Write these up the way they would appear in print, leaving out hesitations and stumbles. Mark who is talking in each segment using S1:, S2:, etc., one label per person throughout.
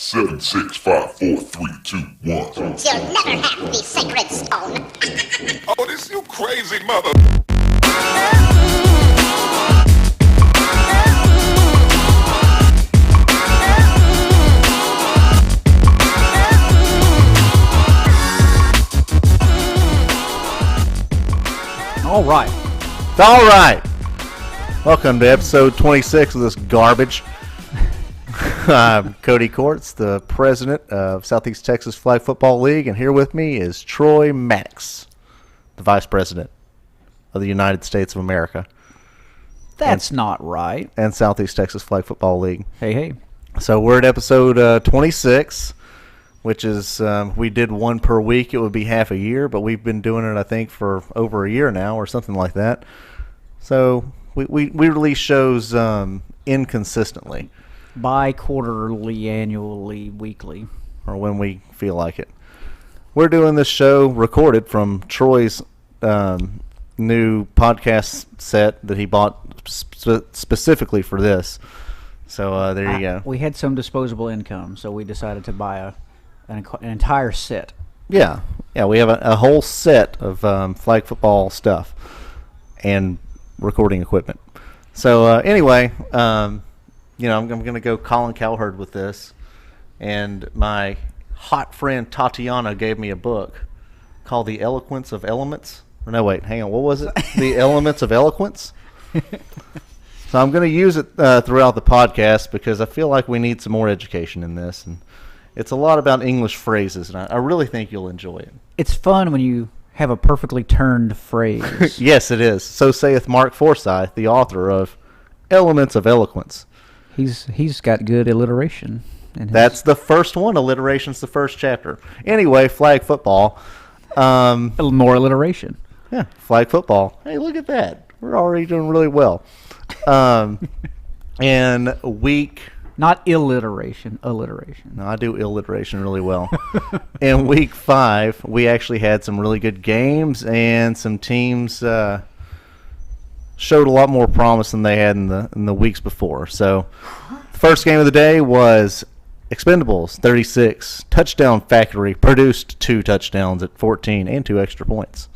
S1: Seven, 6, 5, 4, 3, 2, 1.
S2: You'll never have the sacred stone.
S1: Oh, this you crazy mother.
S3: All right.
S4: All right. Welcome to episode 26 of this garbage. I'm Cody Courts, the president of Southeast Texas Flag Football League, and here with me is Troy Maddox, the vice president of the United States of America.
S3: That's not right.
S4: And Southeast Texas Flag Football League.
S3: Hey.
S4: So we're at episode 26, which is, we did one per week. It would be half a year, but we've been doing it, I think, for over a year now or something like that. So we release shows inconsistently.
S3: Bi-quarterly, annually, weekly.
S4: Or when we feel like it. We're doing this show recorded from Troy's new podcast set that he bought specifically for this. So there you go.
S3: We had some disposable income, so we decided to buy an entire set.
S4: Yeah, we have a whole set of flag football stuff and recording equipment. So anyway, I'm going to go Colin Cowherd with this. And my hot friend Tatiana gave me a book called The Eloquence of Elements. Or no, wait, hang on. What was it? The Elements of Eloquence? So I'm going to use it throughout the podcast because I feel like we need some more education in this. And it's a lot about English phrases, and I really think you'll enjoy it.
S3: It's fun when you have a perfectly turned phrase.
S4: Yes, it is. So saith Mark Forsyth, the author of Elements of Eloquence.
S3: He's got good alliteration.
S4: That's the first one. Alliteration's the first chapter. Anyway, flag football.
S3: A little more alliteration.
S4: Yeah, flag football. Hey, look at that. We're already doing really well. And week...
S3: Not alliteration, alliteration.
S4: No, I do alliteration really well. In week 5, we actually had some really good games, and some teams showed a lot more promise than they had in the weeks before. So, the first game of the day was Expendables 36. Touchdown Factory produced 2 touchdowns at 14 and 2 extra points.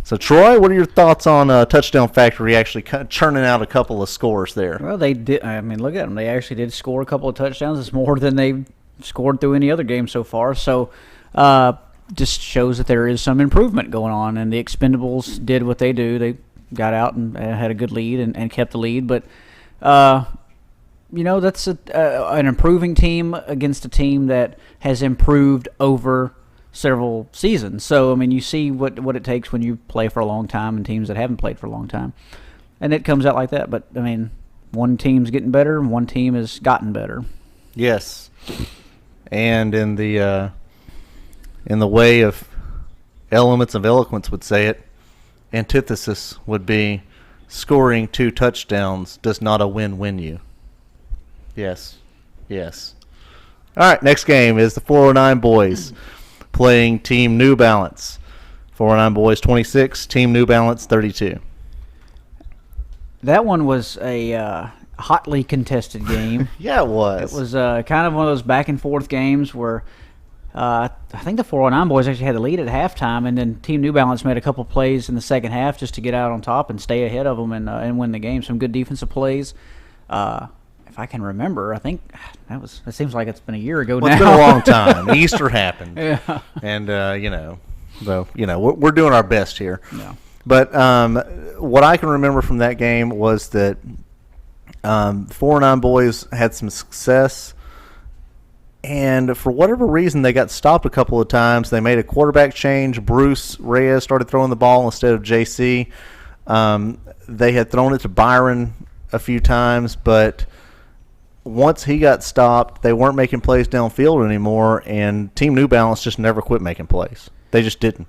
S4: So, Troy, what are your thoughts on Touchdown Factory actually churning out a couple of scores there?
S3: Well, they did. I mean, look at them. They actually did score a couple of touchdowns. It's more than they've scored through any other game so far. So, just shows that there is some improvement going on. And the Expendables did what they do. They got out and had a good lead and kept the lead. But, that's an improving team against a team that has improved over several seasons. So, I mean, you see what it takes when you play for a long time and teams that haven't played for a long time. And it comes out like that. But, I mean, one team's getting better and one team has gotten better.
S4: Yes. And in the way of Elements of Eloquence would say it, antithesis would be scoring 2 touchdowns does not a win win you. Yes. All right, next game is the 409 boys playing Team New Balance. 409 boys 26, Team New Balance 32.
S3: That one was a hotly contested game.
S4: Yeah, it was.
S3: It was kind of one of those back and forth games where I think the 409 boys actually had the lead at halftime, and then Team New Balance made a couple plays in the second half just to get out on top and stay ahead of them and win the game. Some good defensive plays. If I can remember, I think it seems like it's been a year ago now.
S4: It's been a long time. Easter happened.
S3: Yeah.
S4: And, we're doing our best here.
S3: Yeah.
S4: But what I can remember from that game was that 409 boys had some success. And for whatever reason, they got stopped a couple of times. They made a quarterback change. Bruce Reyes started throwing the ball instead of JC. They had thrown it to Byron a few times, but once he got stopped, they weren't making plays downfield anymore, and Team New Balance just never quit making plays. They just didn't.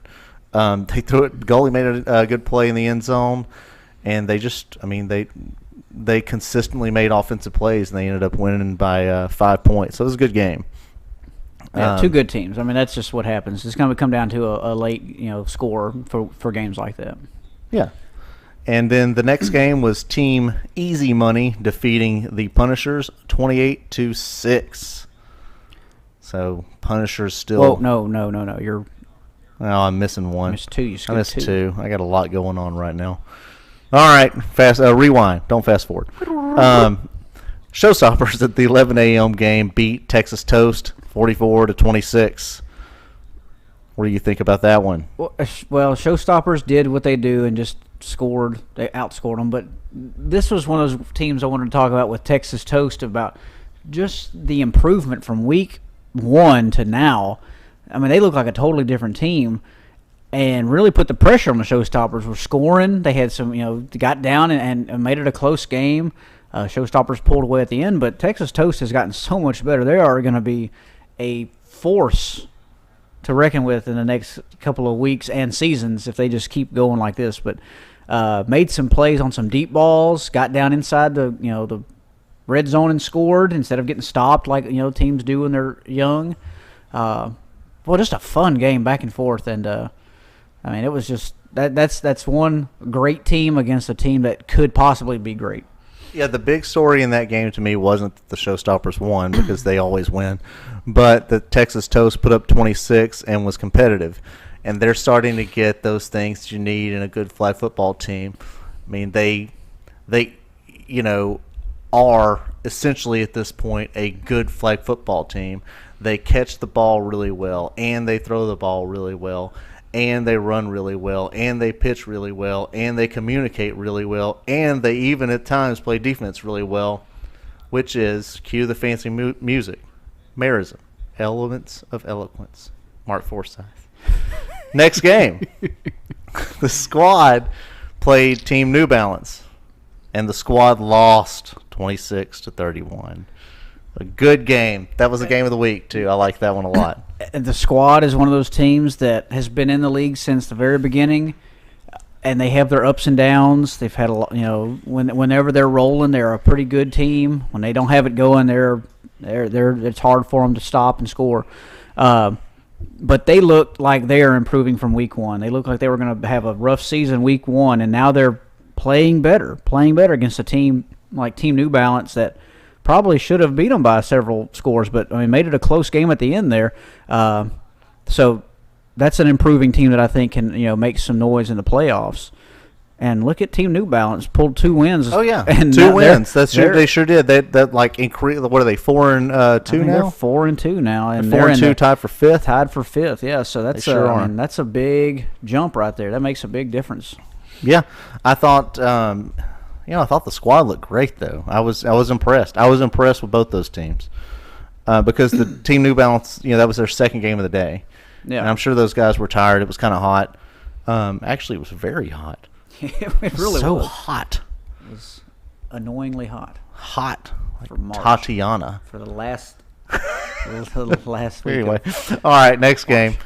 S4: They threw it. Goalie made a good play in the end zone, and they consistently made offensive plays, and they ended up winning by 5 points. So it was a good game.
S3: Yeah, 2 good teams. I mean, that's just what happens. It's going to come down to a late, score for games like that.
S4: Yeah. And then the next game was Team Easy Money defeating the Punishers 28-6. So Punisher's still.
S3: Well, no. You're
S4: I'm missing one.
S3: missed two. You
S4: I
S3: skipped
S4: missed two. I got a lot going on right now. All right, rewind. Don't fast forward. Showstoppers at the 11 a.m. game beat Texas Toast 44-26. What do you think about that one?
S3: Well, Showstoppers did what they do and just scored. They outscored them. But this was one of those teams I wanted to talk about with Texas Toast about just the improvement from week 1 to now. I mean, they look like a totally different team and really put the pressure on the Showstoppers. Were scoring. They had some, got down and made it a close game. Showstoppers pulled away at the end, but Texas Toast has gotten so much better. They are going to be a force to reckon with in the next couple of weeks and seasons if they just keep going like this. But made some plays on some deep balls, got down inside the red zone and scored instead of getting stopped like teams do when they're young. Just a fun game back and forth, and it was just that's one great team against a team that could possibly be great.
S4: Yeah, the big story in that game to me wasn't that the Showstoppers won because they always win, but that Texas Toast put up 26 and was competitive. And they're starting to get those things that you need in a good flag football team. I mean, they are essentially at this point a good flag football team. They catch the ball really well, and they throw the ball really well, and they run really well, and they pitch really well, and they communicate really well, and they even at times play defense really well, which is, cue the fancy music, Merism, Elements of Eloquence, Mark Forsyth. Next game, the squad played Team New Balance, and the squad lost 26-31. A good game. That was the game of the week, too. I like that one a lot.
S3: The squad is one of those teams that has been in the league since the very beginning, and they have their ups and downs. They've had a lot, whenever they're rolling, they're a pretty good team. When they don't have it going, it's hard for them to stop and score. But they look like they are improving from week 1. They look like they were going to have a rough season week 1, and now they're playing better against a team like Team New Balance that probably should have beat them by several scores, but made it a close game at the end there. So that's an improving team that I think can make some noise in the playoffs. And look at Team New Balance pulled 2 wins.
S4: Oh yeah,
S3: and
S4: 2 wins. They sure did. That increase. What are they 4-2 now?
S3: They're 4-2 now, and
S4: they're 4-2, tied for 5th.
S3: Tied for 5th. Yeah, so that's that's a big jump right there. That makes a big difference.
S4: Yeah, I thought. I thought the squad looked great though. I was impressed. I was impressed with both those teams because the Team New Balance. That was their second game of the day. Yeah, and I'm sure those guys were tired. It was kind of hot. Actually, it was very hot.
S3: It really
S4: so
S3: was.
S4: hot.
S3: It was annoyingly hot.
S4: Hot. Like
S3: for March,
S4: Tatiana.
S3: For the last last week.
S4: Anyway, all right, next game.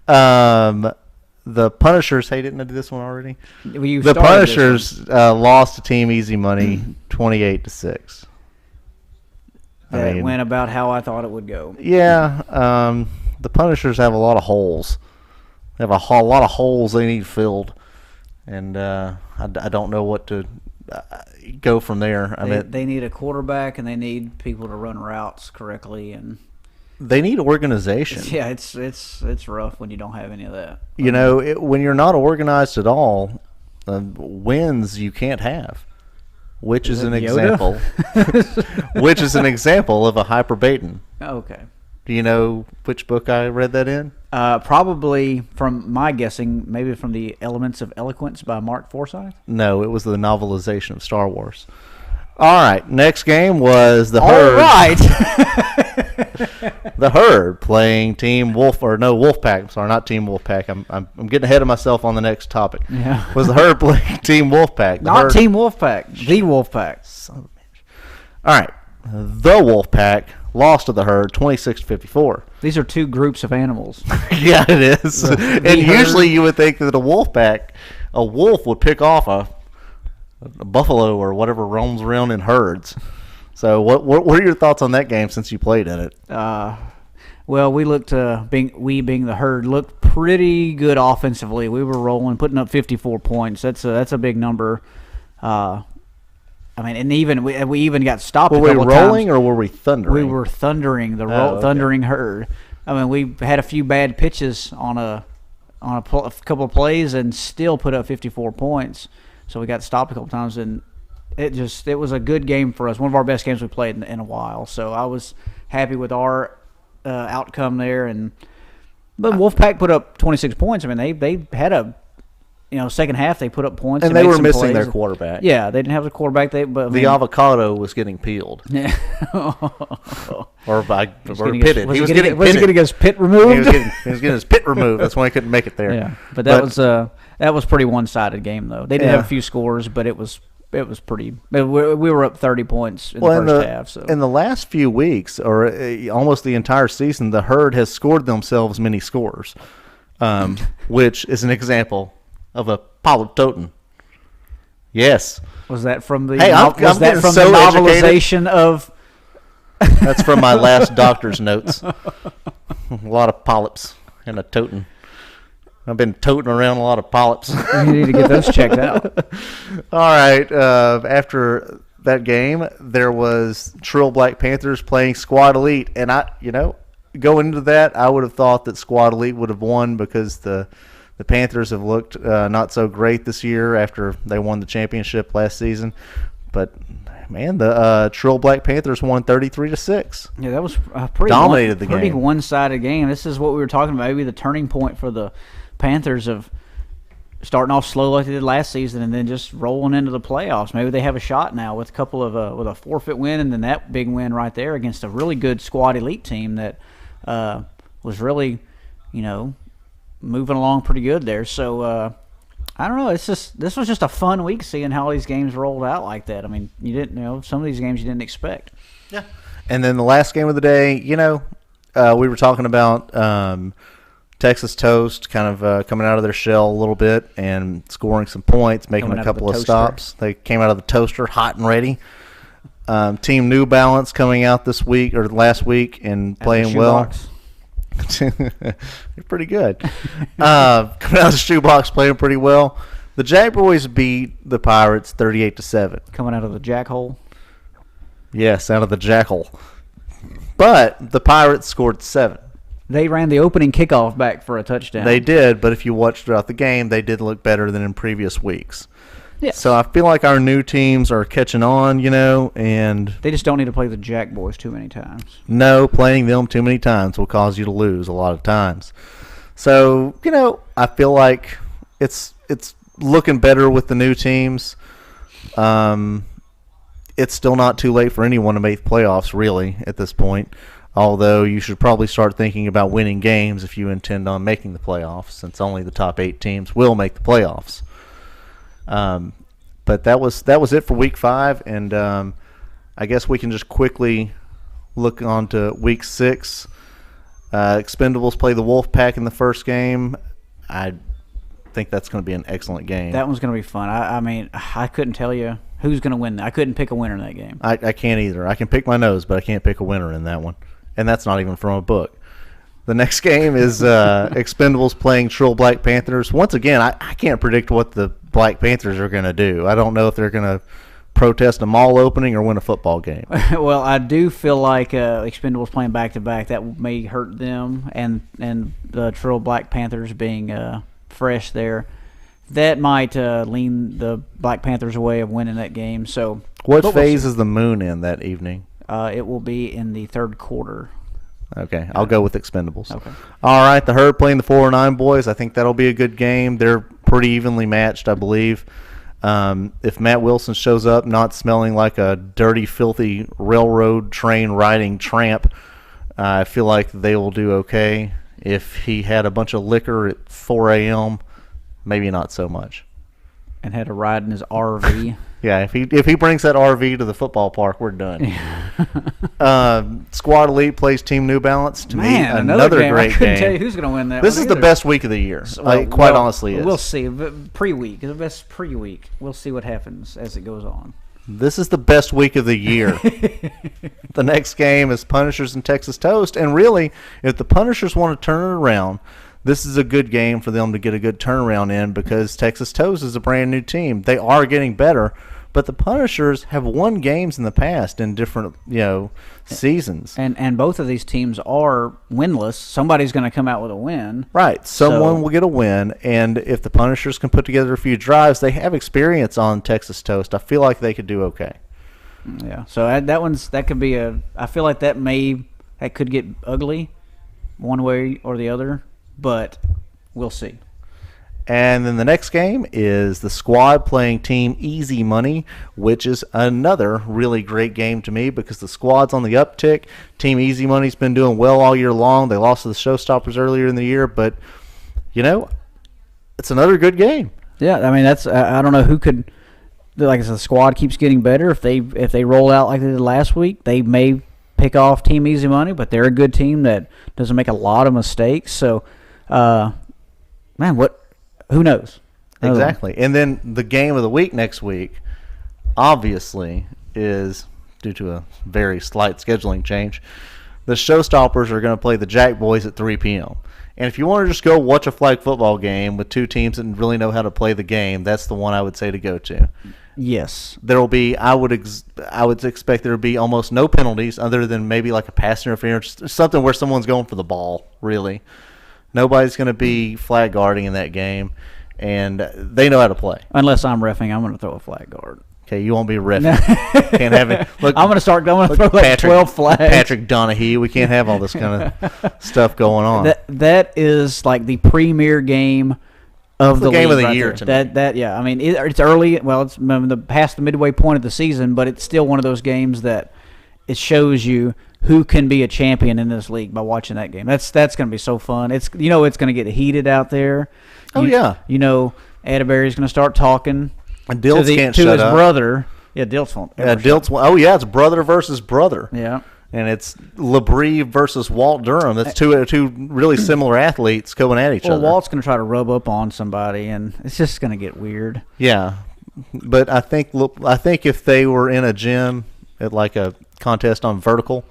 S4: The Punishers. Hey, didn't I do this one already? The Punishers lost to Team Easy Money 28-6.
S3: That went about how I thought it would go.
S4: Yeah, the Punishers have a lot of holes. They have a lot of holes they need filled. And I don't know what to go from there.
S3: They need a quarterback, and they need people to run routes correctly, and
S4: they need organization.
S3: Yeah, it's rough when you don't have any of that.
S4: When you're not organized at all, wins you can't have, which is an example. Which is an example of a hyperbaton.
S3: Okay.
S4: Do you know which book I read that in?
S3: Probably from my guessing, maybe from the Elements of Eloquence by Mark Forsyth.
S4: No, it was the novelization of Star Wars. All right, next game was the Herd.
S3: All right.
S4: The Herd playing Team Wolfpack. I'm sorry, not Team Wolfpack. I'm getting ahead of myself on the next topic.
S3: Yeah.
S4: Was the Herd playing Team Wolfpack?
S3: Team Wolfpack. The Wolfpack.
S4: Son of a bitch. All right, the Wolfpack lost to the Herd 26-54.
S3: These are 2 groups of animals.
S4: Yeah, it is. And usually you would think that a wolf would pick off a buffalo or whatever roams around in herds. So what are your thoughts on that game since you played in it?
S3: Well, we looked being the Herd looked pretty good offensively. We were rolling, putting up 54 points. That's a big number. I mean, and even we even got stopped.
S4: Were
S3: a
S4: we
S3: couple
S4: rolling
S3: times.
S4: or were we thundering?
S3: We were thundering
S4: okay.
S3: thundering herd. I mean, we had a few bad pitches on a couple of plays and still put up 54 points. So we got stopped a couple times, and it was a good game for us. One of our best games we played in a while. So I was happy with our outcome there. But Wolfpack put up 26 points. I mean, they had a second half they put up points
S4: and they were missing their quarterback.
S3: Yeah, they didn't have the quarterback.
S4: The avocado was getting peeled.
S3: Yeah.
S4: or pitted.
S3: Was he getting his pit removed?
S4: He was getting his pit removed. That's why he couldn't make it there.
S3: Yeah, but that was pretty one-sided game though. They did have a few scores, but it was pretty. We were up 30 points in the first half. So
S4: in the last few weeks, or almost the entire season, the Herd has scored themselves many scores, which is an example of a polyp totem. Yes.
S3: Was that from the?
S4: Hey, I'm
S3: the
S4: novelization
S3: of?
S4: That's from my last doctor's notes. A lot of polyps and a totem. I've been toting around a lot of polyps.
S3: You need to get those checked out.
S4: All right. After that game, there was Trill Black Panthers playing Squad Elite, and going into that, I would have thought that Squad Elite would have won because the Panthers have looked not so great this year after they won the championship last season. But man, the Trill Black Panthers won 33-6.
S3: Yeah, that was pretty one-sided game. This is what we were talking about. Maybe the turning point for the Panthers of starting off slow like they did last season and then just rolling into the playoffs. Maybe they have a shot now with a couple of with a forfeit win and then that big win right there against a really good Squad Elite team that was really, moving along pretty good there. So I don't know. This was just a fun week seeing how these games rolled out like that. I mean, you didn't some of these games you didn't expect.
S4: Yeah. And then the last game of the day, we were talking about Texas Toast kind of coming out of their shell a little bit and scoring some points, making a couple of stops. They came out of the toaster hot and ready. Team New Balance coming out this week or last week and playing well. You're pretty good. Coming out of the shoebox, playing pretty well. The Jack Boys beat the Pirates 38-7.
S3: Coming out of the jackhole.
S4: Yes, out of the jackal. But the Pirates scored 7.
S3: They ran the opening kickoff back for a touchdown.
S4: They did, but if you watched throughout the game, they did look better than in previous weeks.
S3: Yeah.
S4: So I feel like our new teams are catching on, and
S3: they just don't need to play the Jack Boys too many times.
S4: No, playing them too many times will cause you to lose a lot of times. So, I feel like it's looking better with the new teams. It's still not too late for anyone to make playoffs, really, at this point. Although you should probably start thinking about winning games if you intend on making the playoffs, since only the top 8 teams will make the playoffs. But that was it for Week 5, and I guess we can just quickly look on to Week 6. Expendables play the Wolfpack in the first game. I think that's going to be an excellent game.
S3: That one's going to be fun. I mean, I couldn't tell you who's going to win. I couldn't pick a winner in that game.
S4: I can't either. I can pick my nose, but I can't pick a winner in that one. And that's not even from a book. The next game is Expendables playing Trill Black Panthers. Once again, I can't predict what the Black Panthers are going to do. I don't know if they're going to protest a mall opening or win a football game.
S3: Well, I do feel like Expendables playing back-to-back, that may hurt them, and the Trill Black Panthers being fresh there. That might lean the Black Panthers' way of winning that game. So,
S4: what phase is the moon in that evening?
S3: It will be in the third quarter.
S4: Okay, I'll go with Expendables.
S3: Okay.
S4: All right, the Herd playing the 409 boys. I think that'll be a good game. They're pretty evenly matched, I believe. If Matt Wilson shows up not smelling like a dirty, filthy railroad train riding tramp, I feel like they will do okay. If he had a bunch of liquor at 4 a.m., maybe not so much.
S3: And had a ride in his RV.
S4: Yeah, if he brings that RV to the football park, we're done. Squad Elite plays Team New Balance. To me, another
S3: game.
S4: great
S3: I couldn't
S4: game.
S3: tell you who's going to win that.
S4: This is the best week of the year. Quite honestly, is.
S3: We'll see. Pre-week, the best pre-week. We'll see what happens as it goes on.
S4: This is the best week of the year. The next game is Punishers and Texas Toast, and really, if the Punishers want to turn it around, this is a good game for them to get a good turnaround in because Texas Toast is a brand new team. They are getting better, but the Punishers have won games in the past in different seasons.
S3: And both of these teams are winless. Somebody's going to come out with a win.
S4: Right. Someone will get a win, and if the Punishers can put together a few drives, they have experience on Texas Toast. I feel like they could do okay.
S3: Yeah. So that could be I feel like that could get ugly one way or the other, but we'll see.
S4: And then the next game is the Squad playing Team Easy Money, which is another really great game to me because the Squad's on the uptick. Team Easy Money's been doing well all year long. They lost to the Showstoppers earlier in the year, but, it's another good game.
S3: Yeah, I mean, I don't know who could – like I said, the Squad keeps getting better. If they roll out like they did last week, they may pick off Team Easy Money, but they're a good team that doesn't make a lot of mistakes. So, who knows?
S4: Exactly. And then the game of the week next week, obviously, is due to a very slight scheduling change. The Showstoppers are going to play the Jack Boys at 3 p.m. And if you want to just go watch a flag football game with two teams that really know how to play the game, that's the one I would say to go to.
S3: Yes.
S4: There will be, I would expect there will be almost no penalties other than maybe like a pass interference, something where someone's going for the ball, really. Nobody's going to be flag guarding in that game, and they know how to play.
S3: Unless I'm reffing, I'm going to throw a flag guard.
S4: Okay, you won't be reffing. Can't have it. Look,
S3: I'm going to throw like 12 flags.
S4: Patrick Donahue, we can't have all this kind of stuff going on.
S3: That is like the premier game of the
S4: game of
S3: league
S4: the
S3: right
S4: year
S3: there.
S4: to me.
S3: Yeah. I mean, it's early. Well, it's past the midway point of the season, but it's still one of those games that it shows you who can be a champion in this league by watching that game. That's going to be so fun. It's it's going to get heated out there. Atterbury's going to start talking.
S4: And Dilts can't
S3: to
S4: shut
S3: his
S4: up.
S3: brother. Yeah, Dilts won't.
S4: Dilts. Oh yeah, it's brother versus brother.
S3: Yeah.
S4: And it's LeBrie versus Walt Durham. That's two really similar athletes going at each other.
S3: Well, Walt's going to try to rub up on somebody, and it's just going to get weird.
S4: Yeah, but I think if they were in a gym at like a contest on vertical,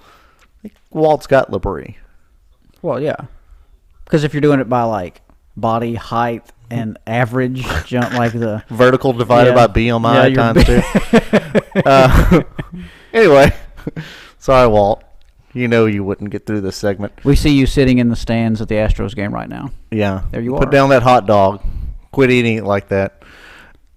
S4: I think Walt's got LeBrie.
S3: Well, yeah, because if you're doing it by like body height and average jump, like the
S4: vertical divided by BMI times 2. Anyway, sorry, Walt. You wouldn't get through this segment.
S3: We see you sitting in the stands at the Astros game right now.
S4: Yeah.
S3: There you are.
S4: Put down that hot dog. Quit eating it like that.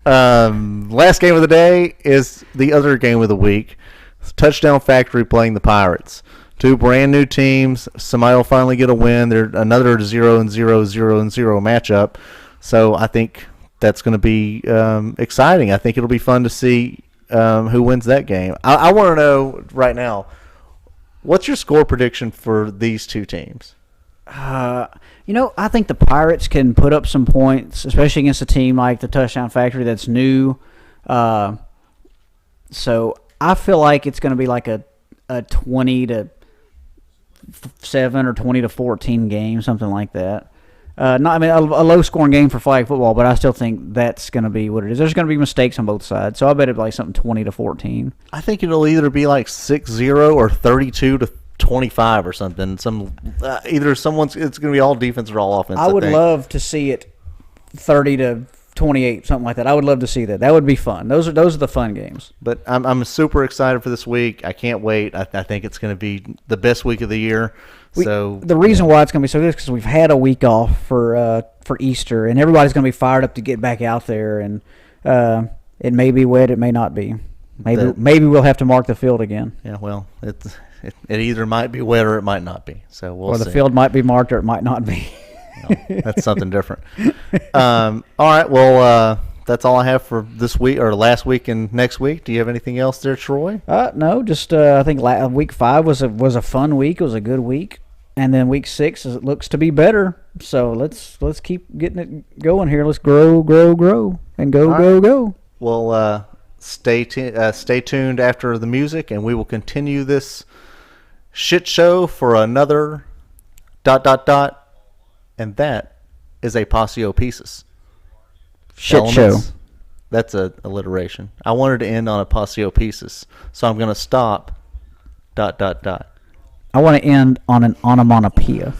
S4: Last game of the day is the other game of the week. It's Touchdown Factory playing the Pirates. Two brand new teams. Somebody will finally get a win. They're another 0-0, 0-0 matchup. So I think that's going to be exciting. I think it'll be fun to see who wins that game. I want to know right now, what's your score prediction for these two teams?
S3: I think the Pirates can put up some points, especially against a team like the Touchdown Factory that's new. So I feel like it's going to be like a 20-7 or 20-14 game, something like that. A low-scoring game for flag football, but I still think that's going to be what it is. There's going to be mistakes on both sides, so I bet it'll be like something 20-14.
S4: I think it'll either be like 6-0 or 32-25 or something. It's going to be all defense or all offense.
S3: I would love to see it 30-28, something like that. I would love to see that. That would be fun. Those are the fun games.
S4: But I'm super excited for this week. I can't wait. I think it's going to be the best week of the year.
S3: The reason why it's going to be so good is because we've had a week off for Easter, and everybody's going to be fired up to get back out there. And it may be wet, it may not be. Maybe we'll have to mark the field again.
S4: Yeah, well, it either might be wet or it might not be. So we'll see.
S3: Or the field might be marked or it might not be.
S4: No, that's something different. All right, well, that's all I have for this week or last week and next week. Do you have anything else there, Troy?
S3: No, just I think week 5 was a fun week. It was a good week. And then week 6 it looks to be better. So let's keep getting it going here. Let's grow, and go.
S4: Well, stay tuned after the music, and we will continue this shit show for another ... And that is a Passio Pieces.
S3: Shit show.
S4: That's a alliteration. I wanted to end on a Passio Pieces, so I'm going to stop ...
S3: I want to end on an onomatopoeia.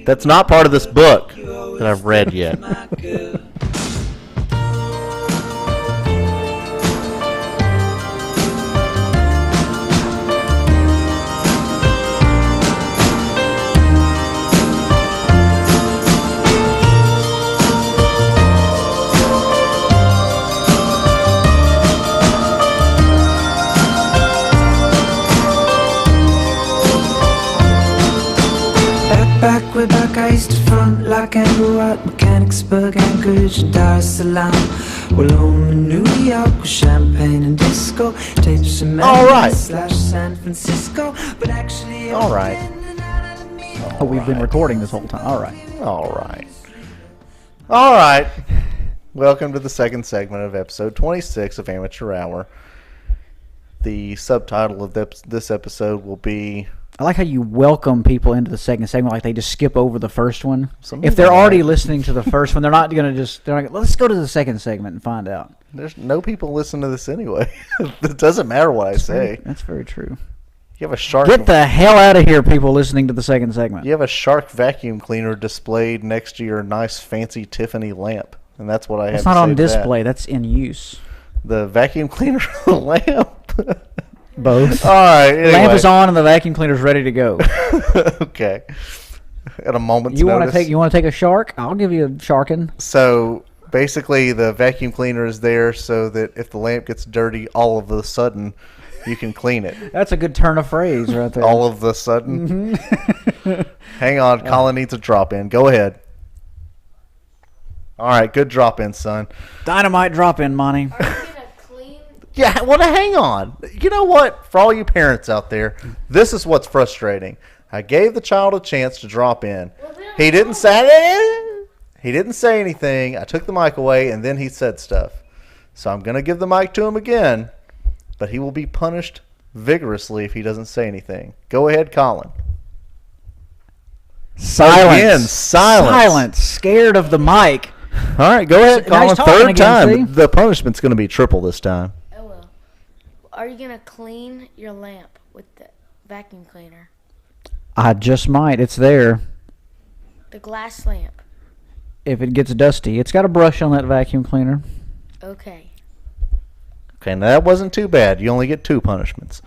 S4: That's not part of this book that I've read yet.
S5: way back, I used to front like Angle at Mechanicsburg, Anchorage, Dar es Salaam. Well, home in New York with champagne and disco, tapes and
S4: All right.
S5: slash San Francisco, but actually
S4: All right.
S3: Oh, we've been recording this whole time. All right.
S4: All right. Welcome to the second segment of episode 26 of Amateur Hour. The subtitle of this episode will be...
S3: I like how you welcome people into the second segment like they just skip over the first one.
S4: Some
S3: If they're
S4: people
S3: already
S4: might.
S3: listening to the first one, they're not going to just... They're like, let's go to the second segment and find out.
S4: There's no people listen to this anyway. It doesn't matter what I say.
S3: That's very true.
S4: You have a shark...
S3: Get the hell out of here, people listening to the second segment.
S4: You have a shark vacuum cleaner displayed next to your nice fancy Tiffany lamp. And that's what I have
S3: It's
S4: to
S3: not
S4: say
S3: on
S4: to
S3: display. That's in use.
S4: that. The vacuum cleaner lamp.
S3: Both.
S4: All right. Anyway.
S3: Lamp is on and the vacuum cleaner's ready to go.
S4: Okay. At a moment's
S3: You want to
S4: notice.
S3: take? You want to take a shark? I'll give you a sharkin.
S4: So basically, the vacuum cleaner is there so that if the lamp gets dirty, all of a sudden, you can clean it.
S3: That's a good turn of phrase right there.
S4: All of the sudden. Hang on, Colin needs a drop in. Go ahead. All right, good drop in, son.
S3: Dynamite drop in, Monty.
S6: Are you gonna clean?
S4: Yeah, well, hang on. You know what? For all you parents out there, this is what's frustrating. I gave the child a chance to drop in. He didn't say anything. I took the mic away, and then he said stuff. So I'm going to give the mic to him again, but he will be punished vigorously if he doesn't say anything. Go ahead, Colin.
S3: Silence.
S4: Again, silence.
S3: Silence. Scared of the mic.
S4: All right, go ahead,
S3: Now
S4: Colin.
S3: he's talking
S4: Third
S3: again,
S4: time.
S3: see?
S4: The punishment's going to be triple this time.
S6: Oh well. Are you gonna clean your lamp with the vacuum cleaner?
S3: I just might. It's there.
S6: The glass lamp.
S3: If it gets dusty, it's got a brush on that vacuum cleaner.
S6: Okay.
S4: Okay, now that wasn't too bad. You only get 2 punishments.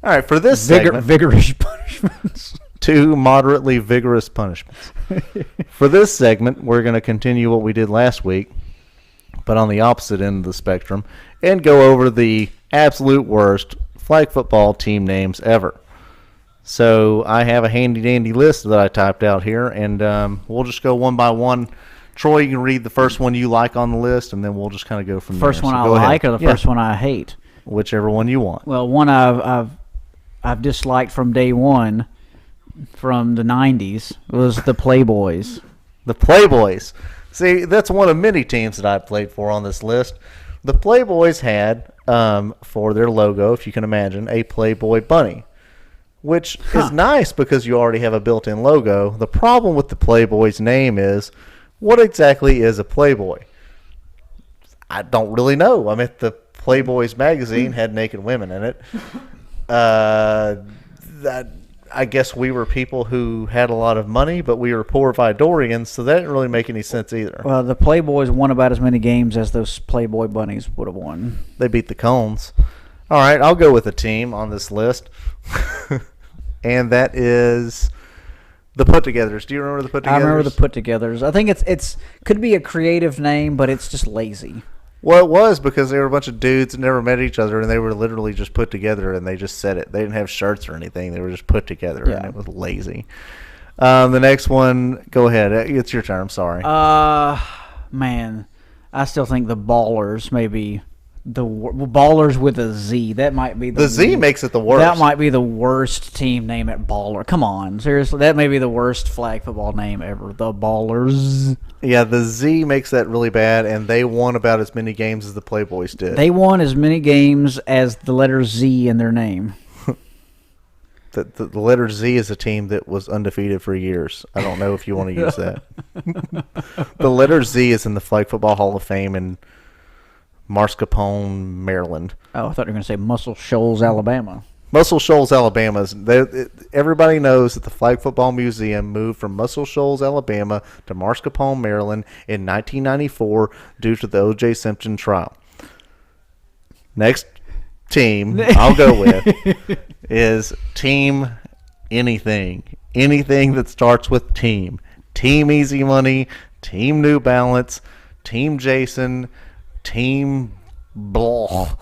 S4: All right, for this segment,
S3: Vigorous punishments.
S4: 2 moderately vigorous punishments. For this segment, we're going to continue what we did last week, but on the opposite end of the spectrum, and go over the absolute worst flag football team names ever. So I have a handy-dandy list that I typed out here, and we'll just go one by one. Troy, you can read the first one you like on the list, and then we'll just kind of go from
S3: First
S4: there.
S3: one
S4: So
S3: I
S4: go ahead.
S3: like or the first one I hate?
S4: Whichever one you want.
S3: Well, one I've disliked from day one, from the 90s, was the Playboys.
S4: The Playboys. See, that's one of many teams that I played for on this list. The Playboys had, for their logo, if you can imagine, a Playboy bunny, which is nice because you already have a built-in logo. The problem with the Playboy's name is, what exactly is a Playboy? I don't really know. I mean, the Playboys magazine had naked women in it. I guess we were people who had a lot of money, but we were poor Vidorians, so that didn't really make any sense either.
S3: Well, the Playboys won about as many games as those Playboy bunnies would have won.
S4: They beat the Cones. All right, I'll go with a team on this list, and that is the Put-Togethers. Do you remember the Put-Togethers?
S3: I remember the Put-Togethers. I think it's could be a creative name, but it's just lazy.
S4: Well, it was because they were a bunch of dudes that never met each other, and they were literally just put together, and they just said it. They didn't have shirts or anything. They were just put together,
S3: Yeah.
S4: and it was lazy. The next one, go ahead. It's your turn. I'm sorry.
S3: Man, I still think the Ballers maybe Ballers with a Z. That might be
S4: the Z makes it the worst.
S3: That might be the worst team name at Baller. Come on, seriously, that may be the worst flag football name ever. The Ballers.
S4: Yeah, the Z makes that really bad, and they won about as many games as the Playboys did.
S3: They won as many games as the letter Z in their name.
S4: The letter Z is a team that was undefeated for years. I don't know if you want to use that. The letter Z is in the Flag Football Hall of Fame in Mascarpone, Maryland.
S3: Oh, I thought you were going to say Muscle Shoals, Alabama.
S4: Muscle Shoals, Alabama. Everybody knows that the Flag Football Museum moved from Muscle Shoals, Alabama to Mascarpone, Maryland in 1994 due to the O.J. Simpson trial. Next team I'll go with is Team Anything. Anything that starts with Team. Team Easy Money, Team New Balance, Team Jason, Team Blah.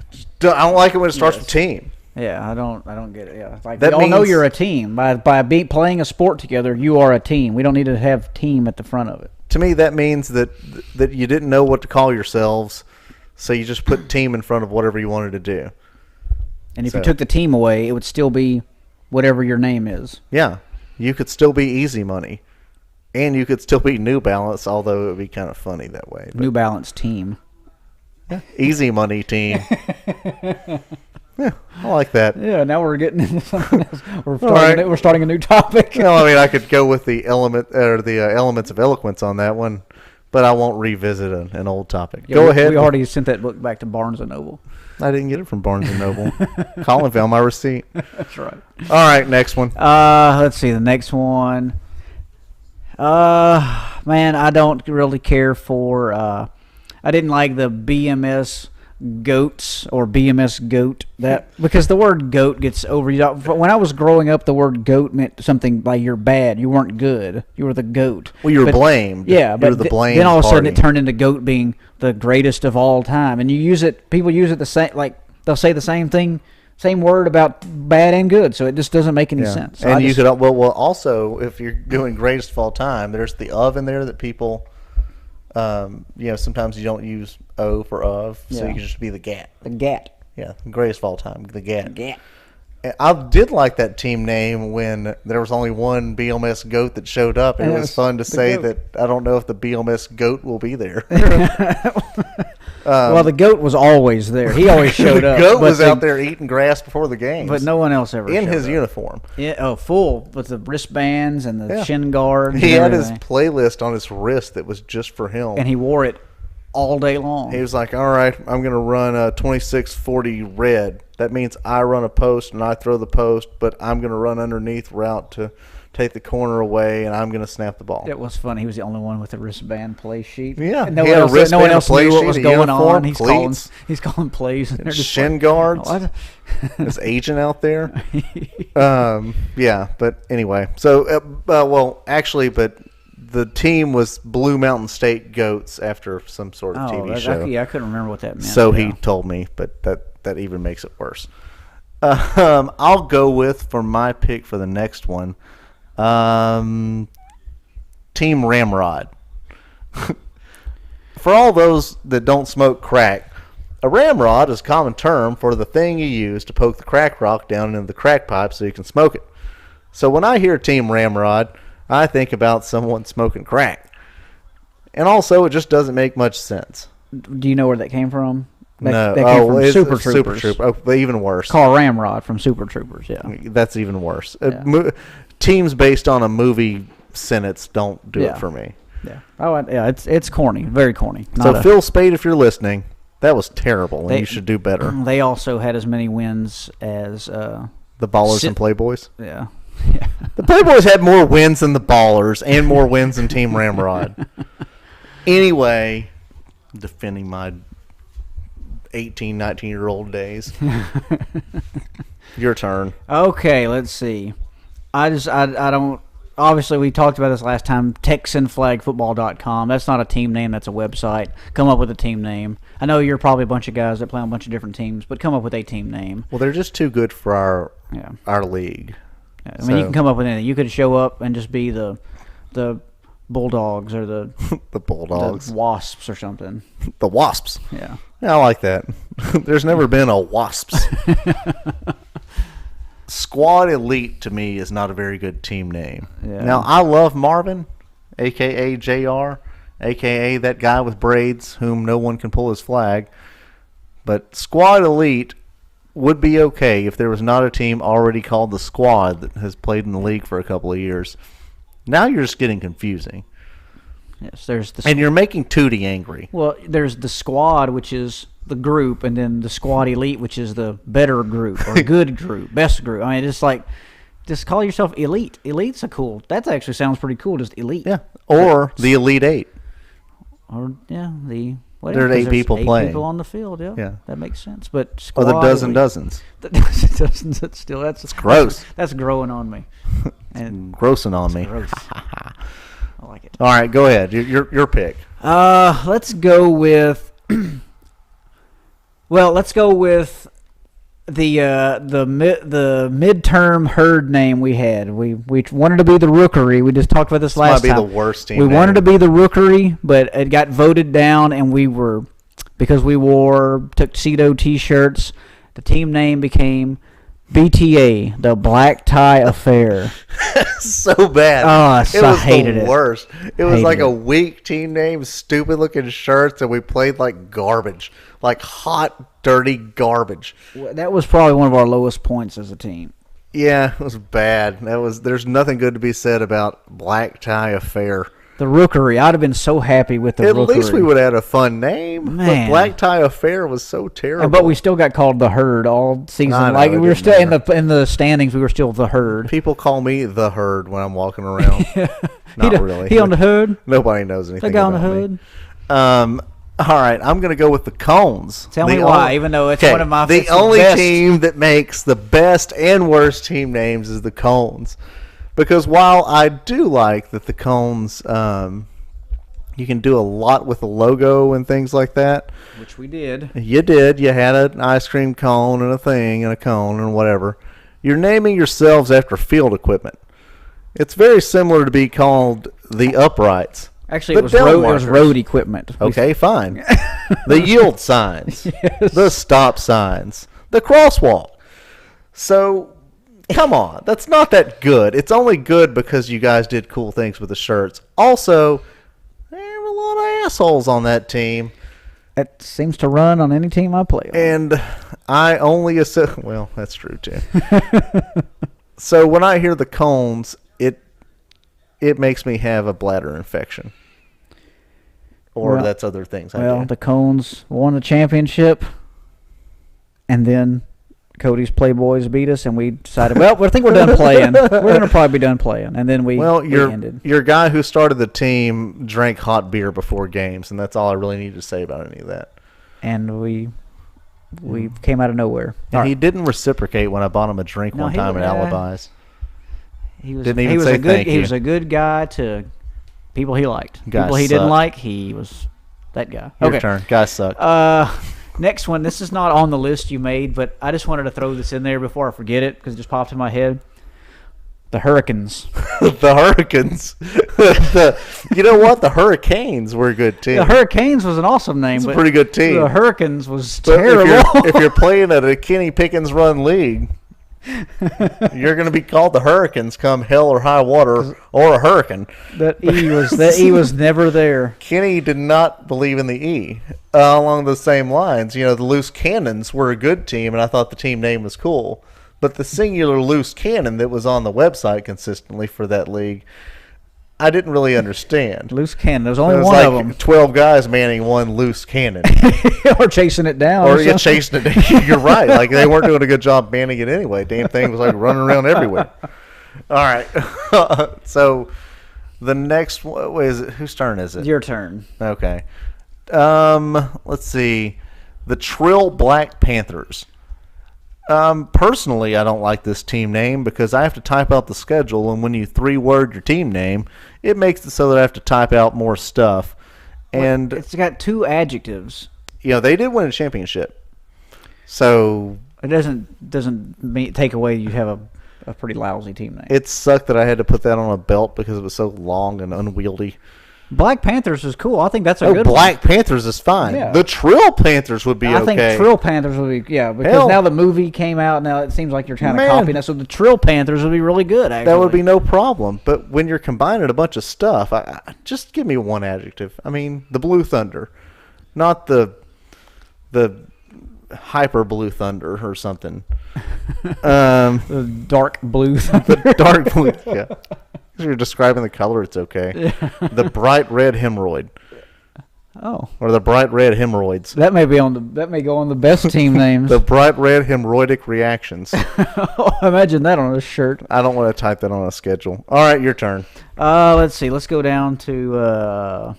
S4: I don't like it when it starts with Team.
S3: Yeah, I don't get it. Yeah, like
S4: That
S3: we all know
S4: means-
S3: you're a team by playing a sport together. You are a team. We don't need to have team at the front of it.
S4: To me, that means that you didn't know what to call yourselves, so you just put team in front of whatever you wanted to do.
S3: And if
S4: So-
S3: you took the team away, it would still be whatever your name is.
S4: Yeah, you could still be Easy Money, and you could still be New Balance, although it would be kind of funny that way. But
S3: New Balance team.
S4: Easy Money team. Yeah, I like that.
S3: Yeah, now we're getting into something else. We're
S4: right.
S3: we're starting a new topic.
S4: Well, I mean, I could go with the elements of eloquence on that one, but I won't revisit an old topic.
S3: Yeah,
S4: Go
S3: we,
S4: ahead.
S3: We already sent that book back to Barnes and Noble.
S4: I didn't get it from Barnes and Noble. Colin found my receipt.
S3: That's right.
S4: All right, next one.
S3: Let's see the next one. Man, I don't really care for. I didn't like the BMS goats or BMS goat that because the word goat gets overused. When I was growing up, the word goat meant something like you're bad, you weren't good, you were the goat.
S4: Well, you were
S3: But-
S4: blamed.
S3: Yeah,
S4: You
S3: but
S4: were the blamed
S3: then all of a sudden
S4: party.
S3: it turned into goat being the greatest of all time, and you use it. People use it the same. Like they'll say the same thing, same word about bad and good. So it just doesn't make any
S4: Yeah.
S3: sense. So
S4: And
S3: I
S4: you
S3: just-
S4: could well also if you're doing greatest of all time, there's the of in there that people. Sometimes you don't use O for of, so
S3: Yeah.
S4: you can just be the GAT.
S3: the gat.
S4: Yeah, greatest of all time, the GAT.
S3: Gat.
S4: And I did like that team name when there was only one BLMS goat that showed up, and
S3: And
S4: it
S3: it
S4: was
S3: was
S4: fun to
S3: the
S4: say
S3: goat.
S4: that I don't know if the BLMS goat will be there.
S3: Well, the goat was always there. He always showed
S4: the
S3: up.
S4: goat
S3: but
S4: was
S3: the-
S4: out there eating grass before the games,
S3: but no one else ever
S4: in
S3: showed
S4: his
S3: up.
S4: uniform.
S3: Yeah, full with the wristbands and the
S4: Yeah.
S3: shin guards.
S4: He
S3: and
S4: had his
S3: everything.
S4: playlist on his wrist that was just for him.
S3: And he wore it all day long.
S4: He was like, all right, I'm going to run a 2640 red. That means I run a post and I throw the post, but I'm going to run underneath route to take the corner away, and I'm going to snap the ball.
S3: It was funny. He was the only one with a wristband play sheet.
S4: Yeah,
S3: And no
S4: he
S3: one
S4: had a
S3: else,
S4: wristband,
S3: no one
S4: a
S3: else
S4: play
S3: knew what
S4: sheet,
S3: was
S4: a
S3: going
S4: uniform,
S3: on.
S4: cleats.
S3: He's calling plays. And they're just
S4: Shin
S3: like,
S4: guards.
S3: "What?"
S4: This agent out there. Yeah, but anyway. So, but the team was Blue Mountain State Goats after some sort of TV show.
S3: I couldn't remember what that meant.
S4: So
S3: yeah.
S4: he told me, but that even makes it worse. I'll go with, for my pick for the next one, Team Ramrod. For all those that don't smoke crack, a ramrod is a common term for the thing you use to poke the crack rock down into the crack pipe so you can smoke it. So when I hear Team Ramrod, I think about someone smoking crack. And also, it just doesn't make much sense.
S3: Do you know where that came from?
S4: No,
S3: that came from
S4: it's
S3: Super
S4: Super
S3: Troopers.
S4: Trooper. Oh, but even worse.
S3: Carl Ramrod from Super Troopers. Yeah.
S4: That's even worse.
S3: Yeah.
S4: Teams based on a movie sentence don't do
S3: Yeah.
S4: it for me.
S3: Yeah. It's corny. Very corny.
S4: So Phil Spade, if you're listening, that was terrible, and
S3: They-
S4: you should do better.
S3: They also had as many wins as
S4: The Ballers and Playboys.
S3: yeah. Yeah.
S4: The Playboys had more wins than the Ballers and more wins than Team Ramrod. Anyway, defending my 18, 19-year-old days. Your turn.
S3: Okay, let's see. I don't. Obviously, we talked about this last time. TexanFlagFootball.com. That's not a team name. That's a website. Come up with a team name. I know you're probably a bunch of guys that play on a bunch of different teams, but come up with a team name.
S4: Well, they're just too good for
S3: Yeah.
S4: our league.
S3: I mean, you can come up with anything. You could show up and just be the Bulldogs or the
S4: The Bulldogs.
S3: the Wasps or something.
S4: The Wasps.
S3: Yeah.
S4: Yeah, I like that. There's never been a Wasps. Squad Elite, to me, is not a very good team name.
S3: Yeah.
S4: Now, I love Marvin, a.k.a. JR, a.k.a. that guy with braids whom no one can pull his flag. But Squad Elite would be okay if there was not a team already called the Squad that has played in the league for a couple of years. Now you're just getting confusing.
S3: Yes. There's the
S4: And you're making Tootie angry.
S3: Well, there's the squad, which is the group, and then the squad elite, which is the better group or good group, best group. I mean, it's like, just call yourself elite. Elite's a cool. That actually sounds pretty cool. Just elite.
S4: Yeah. Or the Elite Eight.
S3: Or yeah, the
S4: There's 8
S3: 'cause
S4: people
S3: eight
S4: playing.
S3: people on the field. Yeah.
S4: Yeah.
S3: That makes sense. But
S4: Or
S3: squad
S4: the dozen
S3: elite-
S4: dozens.
S3: The dozen dozens. That's still that's
S4: gross.
S3: That's growing on me. And
S4: Grossing on me.
S3: gross. I like it.
S4: All right, go ahead. Your pick.
S3: Let's go with. Well, let's go with the midterm herd name we had. We wanted to be the Rookery. We just talked about this last
S4: might be
S3: time.
S4: the worst team
S3: We
S4: name.
S3: wanted to be the Rookery, but it got voted down, and because we wore tuxedo T-shirts. The team name became BTA, the Black Tie Affair.
S4: So bad.
S3: Oh, I hated it.
S4: Worst. It was
S3: Hated
S4: like a
S3: it.
S4: weak team name, stupid looking shirts, and we played like garbage, like hot, dirty garbage.
S3: That was probably one of our lowest points as a team.
S4: Yeah, it was bad. There's nothing good to be said about Black Tie Affair.
S3: The Rookery. I'd have been so happy with the
S4: At
S3: Rookery.
S4: least we would have had a fun name.
S3: Man.
S4: But Black Tie Affair was so terrible.
S3: But we still got called the Herd all season.
S4: I know,
S3: Like
S4: it
S3: we were
S4: didn't
S3: still in the standings. We were still the Herd.
S4: People call me the Herd when I'm walking around. Not really.
S3: He on the Hood.
S4: Nobody knows anything
S3: The guy on
S4: about
S3: the
S4: me.
S3: Hood.
S4: All right, I'm going to go with the Cones.
S3: Tell me why, even though it's one of my
S4: The
S3: it's the
S4: only
S3: best.
S4: team that makes the best and worst team names is the Cones. Because while I do like that the Cones, you can do a lot with the logo and things like that.
S3: Which we did.
S4: You did. You had an ice cream cone and a thing and a cone and whatever. You're naming yourselves after field equipment. It's very similar to be called the Uprights.
S3: Actually,
S4: The
S3: it was
S4: Dell
S3: road. It
S4: markers.
S3: was road equipment.
S4: Okay, fine. The yield signs, the stop signs, the crosswalk. So, come on. That's not that good. It's only good because you guys did cool things with the shirts. Also, there were a lot of assholes on that team.
S3: That seems to run on any team I play on.
S4: And I only assume, well, that's true too. So when I hear the Cones, it makes me have a bladder infection. Or
S3: Well-
S4: that's other things.
S3: Well,
S4: I do.
S3: the Cones won the championship, and then Cody's Playboys beat us, and we decided, well, I think we're done playing. We're going to probably be done playing, and then we ended.
S4: your guy who started the team drank hot beer before games, and that's all I really need to say about any of that.
S3: And we came out of nowhere.
S4: And he didn't reciprocate when I bought him a drink
S3: No,
S4: one
S3: he-
S4: time at Alibis.
S3: He was
S4: Didn't even
S3: he was
S4: say
S3: a good
S4: thank
S3: he
S4: you.
S3: was a good guy to people he liked.
S4: Guys
S3: People he didn't
S4: suck.
S3: like, he was that guy.
S4: Your
S3: Okay.
S4: turn. Guys suck.
S3: Next one. This is not on the list you made, but I just wanted to throw this in there before I forget it because it just popped in my head. The Hurricanes.
S4: The Hurricanes. You know what? The Hurricanes were a good team.
S3: The Hurricanes was an awesome name.
S4: It's a
S3: but
S4: pretty good team.
S3: The Hurricanes was
S4: But
S3: terrible.
S4: if you're playing at a Kenny Pickens run league, you're going to be called the Hurricanes come hell or high water or a hurricane.
S3: that E was never there.
S4: Kenny did not believe in the E. Along the same lines, the Loose Cannons were a good team, and I thought the team name was cool. But the singular Loose Cannon that was on the website consistently for that league, I didn't really understand.
S3: Loose cannon. There was
S4: It
S3: only
S4: was
S3: one
S4: like
S3: of them.
S4: 12 guys manning one loose cannon.
S3: Or chasing it down.
S4: Or you
S3: something.
S4: chasing it. You're right. Like, they weren't doing a good job manning it anyway. Damn thing was like running around everywhere. All right. So the next one, wait, whose turn is it?
S3: Your turn.
S4: Okay. Let's see. The Trill Black Panthers. Personally, I don't like this team name because I have to type out the schedule, and when you 3-word your team name, it makes it so that I have to type out more stuff. And
S3: It's got 2 adjectives.
S4: they did win a championship. So
S3: It doesn't take away you have a pretty lousy team name.
S4: it sucked that I had to put that on a belt because it was so long and unwieldy.
S3: Black Panthers is cool. I think that's a
S4: Oh,
S3: good
S4: Black Panthers is fine.
S3: Yeah.
S4: The Trill Panthers would be
S3: one. I
S4: okay.
S3: think Trill Panthers would be, because
S4: Hell.
S3: now the movie came out. Now it seems like you're kind of
S4: Man.
S3: copying that. So the Trill Panthers would be really good, actually.
S4: That would be no problem. But when you're combining a bunch of stuff, I just give me one adjective. I mean, the Blue Thunder, not the Hyper Blue Thunder or something.
S3: the dark blue.
S4: The dark blue. Yeah. If you're describing the color, it's okay. The bright red hemorrhoid,
S3: Oh,
S4: or the bright red hemorrhoids.
S3: that may go on the best team names.
S4: The bright red hemorrhoidic reactions.
S3: Imagine that on a shirt.
S4: I don't want to type that on a schedule. All right, your turn.
S3: Let's see. Let's go down to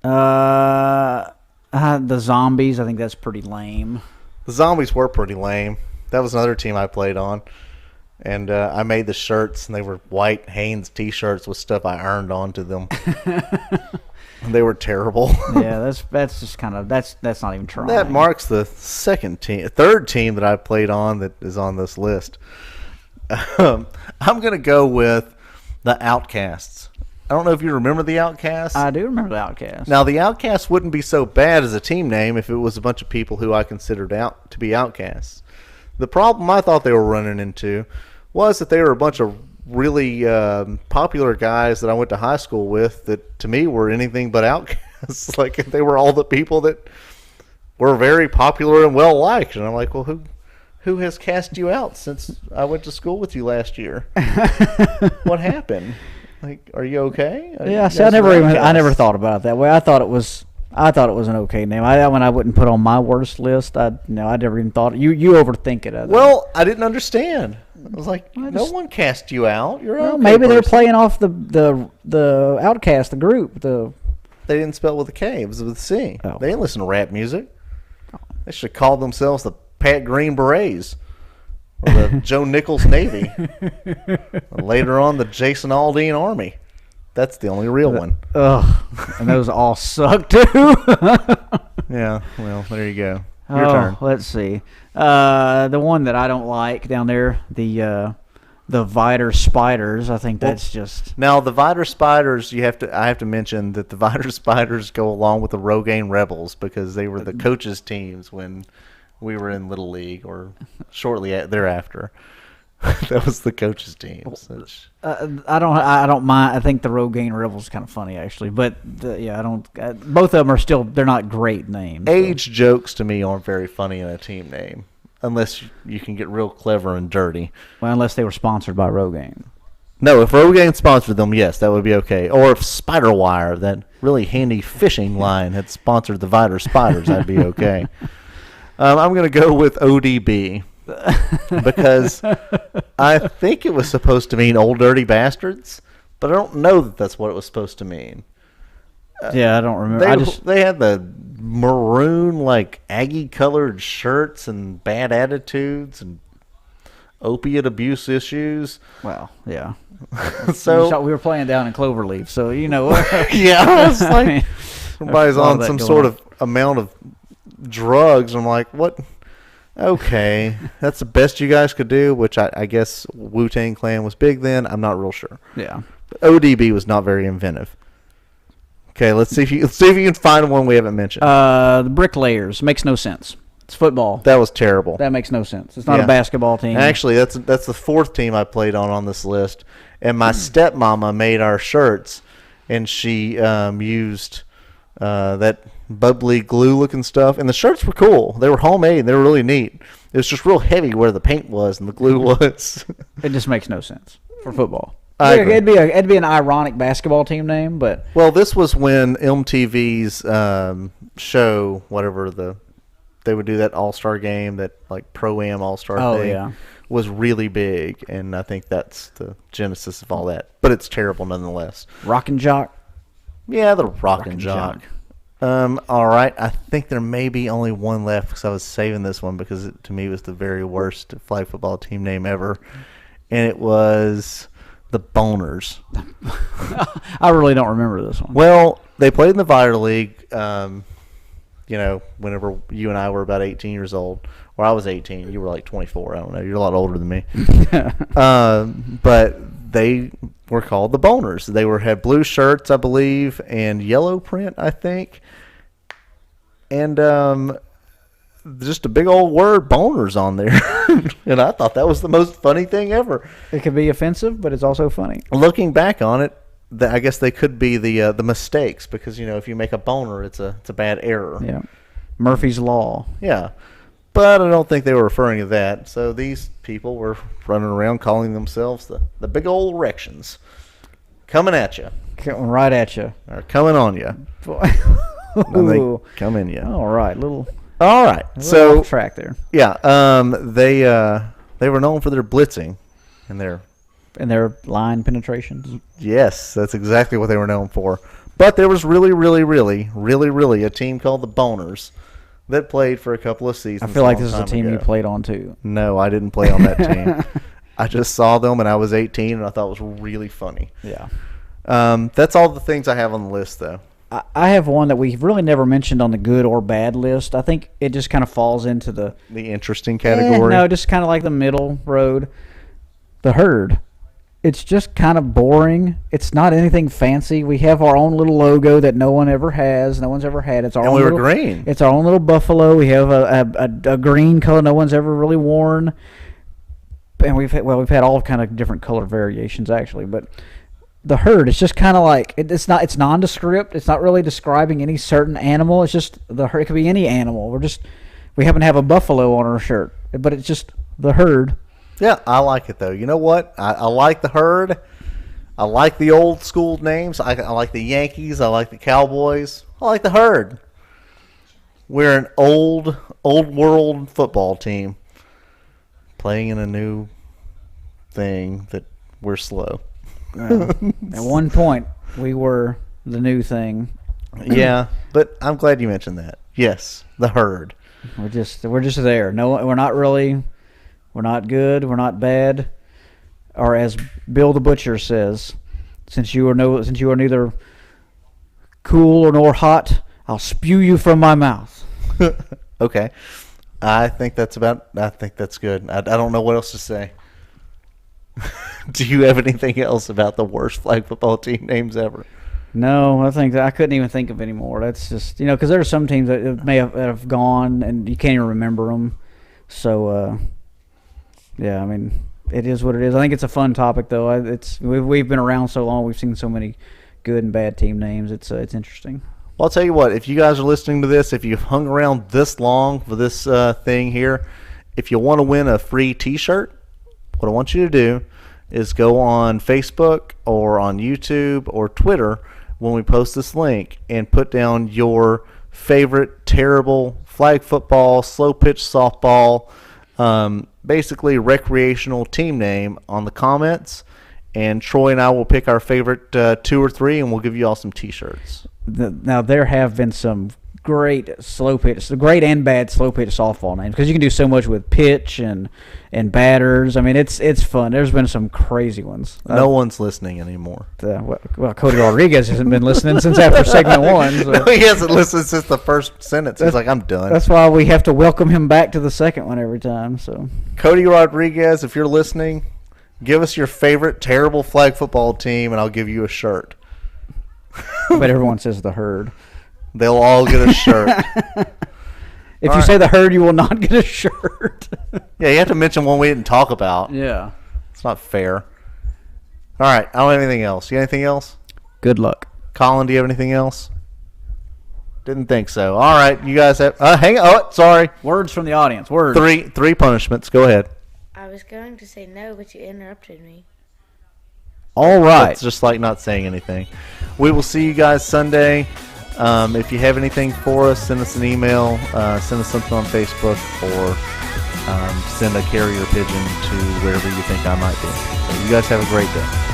S3: the Zombies. I think that's pretty lame.
S4: The Zombies were pretty lame. That was another team I played on. And I made the shirts, and they were white Hanes T-shirts with stuff I earned onto them. They were terrible.
S3: Yeah, that's just kind of that's not even trying.
S4: That marks the third team that I played on that is on this list. I'm going to go with the Outcasts. I don't know if you remember the Outcasts.
S3: I do remember the Outcasts.
S4: Now, the Outcasts wouldn't be so bad as a team name if it was a bunch of people who I considered out to be outcasts. The problem I thought they were running into was that they were a bunch of really popular guys that I went to high school with that, to me, were anything but outcasts. Like, they were all the people that were very popular and well-liked. And I'm like, well, who has cast you out since I went to school with you last year? What happened? Like, are you okay?
S3: Yeah, see, I never thought about it that way. I thought it was an okay name. That one I wouldn't put on my worst list. I never even thought you overthink it.
S4: Well, I didn't understand. I was like, no one cast you out. You're okay.
S3: Maybe they're playing off the Outcast, the group. They
S4: didn't spell it with a K. It was with a C.
S3: Oh.
S4: They didn't listen to rap music. They should have called themselves the Pat Green Berets or the Joe Nichols Navy. Later on, the Jason Aldean Army. That's the only real one.
S3: Ugh. And those all suck too.
S4: Yeah, well, there you go. Your turn.
S3: Let's see. The one that I don't like down there, the Vider Spiders. I think that's just
S4: now the Vider Spiders. I have to mention that the Vider Spiders go along with the Rogaine Rebels because they were the coaches' teams when we were in Little League or shortly thereafter. That was the coaches' teams.
S3: I don't mind. I think the Rogaine Rebels is kind of funny actually, but I don't. Both of them are still. They're not great names.
S4: Age jokes to me aren't very funny in a team name, unless you can get real clever and dirty.
S3: Well, unless they were sponsored by Rogaine.
S4: No, if Rogaine sponsored them, yes, that would be okay. Or if Spiderwire, that really handy fishing line, had sponsored the Vider Spiders, I'd be okay. I'm going to go with ODB. Because I think it was supposed to mean Old Dirty Bastards, but I don't know that that's what it was supposed to mean.
S3: Yeah, I don't remember.
S4: They had the maroon, like, Aggie-colored shirts and bad attitudes and opiate abuse issues.
S3: Well, yeah.
S4: So
S3: we were playing down in Cloverleaf, so you know.
S4: Yeah, it's like everybody's on some sort of amount of drugs. I'm like, what? Okay, that's the best you guys could do, which I guess Wu-Tang Clan was big then. I'm not real sure.
S3: Yeah.
S4: But ODB was not very inventive. Okay, let's see if you can find one we haven't mentioned.
S3: The Bricklayers makes no sense. It's football.
S4: That was terrible.
S3: That makes no sense. It's not a basketball team.
S4: Actually, that's the fourth team I played on this list. And my stepmama made our shirts, and she used that bubbly glue-looking stuff. And the shirts were cool. They were homemade. They were really neat. It was just real heavy where the paint was and the glue was.
S3: It just makes no sense for football.
S4: I agree.
S3: It'd be an ironic basketball team name, but
S4: well, this was when MTV's show, whatever they would do that All-Star game, that like Pro-Am All-Star thing, was really big, and I think that's the genesis of all that. But it's terrible nonetheless.
S3: Rockin' Jock.
S4: Yeah, the Rockin' Jock. All right, I think there may be only one left because I was saving this one because it, to me, was the very worst flag football team name ever, and it was the Boners.
S3: I really don't remember this one.
S4: Well, they played in the Vider League. Whenever you and I were about 18 years old, or I was 18, you were like 24. I don't know. You're a lot older than me. But they were called the Boners. They had blue shirts, I believe, and yellow print, I think. And just a big old word, boners, on there. And I thought that was the most funny thing ever.
S3: It can be offensive, but it's also funny.
S4: Looking back on it, I guess they could be the mistakes because, if you make a boner, it's a bad error.
S3: Yeah. Murphy's Law.
S4: Yeah. But I don't think they were referring to that. So these people were running around calling themselves the big old erections. Coming at you.
S3: Coming right at you.
S4: Or coming on you. And they come in you.
S3: All right.
S4: All right.
S3: So off track there.
S4: Yeah. They were known for their blitzing and their
S3: line penetrations.
S4: Yes, that's exactly what they were known for. But there was really, really, really, really, really a team called the Boners that played for a couple of seasons.
S3: I feel like this is a team you played on too.
S4: No, I didn't play on that team. I just saw them and I was 18 and I thought it was really funny.
S3: Yeah.
S4: That's all the things I have on the list, though.
S3: I have one that we've really never mentioned on the good or bad list. I think it just kind of falls into the
S4: interesting category.
S3: no, just kind of like the middle road. The herd. It's just kind of boring. It's not anything fancy. We have our own little logo that no one ever has. No one's ever had. It's our
S4: And
S3: own
S4: we were
S3: little,
S4: green.
S3: It's our own little buffalo. We have a green color no one's ever really worn. And we've had all kind of different color variations actually, but the herd is just kind of like it's nondescript. It's not really describing any certain animal. It's just the herd. It could be any animal. We happen to have a buffalo on our shirt, but it's just the herd.
S4: Yeah, I like it though. You know what? I like the herd. I like the old school names. I like the Yankees. I like the Cowboys. I like the herd. We're an old world football team playing in a new thing that we're slow.
S3: At one point, we were the new thing.
S4: Yeah, but I'm glad you mentioned that. Yes, the herd.
S3: We're just there. No, we're not really. We're not good. We're not bad. Or as Bill the Butcher says, since you are neither cool nor hot, I'll spew you from my mouth.
S4: Okay, I think that's good. I don't know what else to say. Do you have anything else about the worst flag football team names ever?
S3: No, I couldn't even think of any more. That's just because there are some teams that may have gone and you can't even remember them. So yeah, I mean it is what it is. I think it's a fun topic though. We've been around so long. We've seen so many good and bad team names. It's interesting.
S4: Well, I'll tell you what. If you guys are listening to this, if you've hung around this long for this thing here, if you want to win a free T-shirt, what I want you to do is go on Facebook or on YouTube or Twitter when we post this link and put down your favorite terrible flag football, slow pitch softball, basically recreational team name on the comments. And Troy and I will pick our favorite 2 or 3 and we'll give you all some T-shirts.
S3: Now there have been some great great and bad slow pitch softball names because you can do so much with pitch and batters. I mean, it's fun. There's been some crazy ones.
S4: No one's listening anymore.
S3: Well, Cody Rodriguez hasn't been listening since after segment 1. So.
S4: No, he hasn't listened since the first sentence. He's like, I'm done.
S3: That's why we have to welcome him back to the second one every time. So,
S4: Cody Rodriguez, if you're listening, give us your favorite terrible flag football team, and I'll give you a shirt.
S3: But everyone says the herd.
S4: They'll all get a shirt.
S3: If you say the herd, you will not get a shirt.
S4: Yeah, you have to mention one we didn't talk about.
S3: Yeah.
S4: It's not fair. All right, I don't have anything else. You got anything else?
S3: Good luck.
S4: Colin, do you have anything else? Didn't think so. All right, you guys have... hang on. Oh, sorry.
S3: Words from the audience. Words.
S4: Three punishments. Go ahead.
S6: I was going to say no, but you interrupted me.
S3: All right.
S4: It's just like not saying anything. We will see you guys Sunday. If you have anything for us, send us an email, send us something on Facebook, or send a carrier pigeon to wherever you think I might be. So you guys have a great day.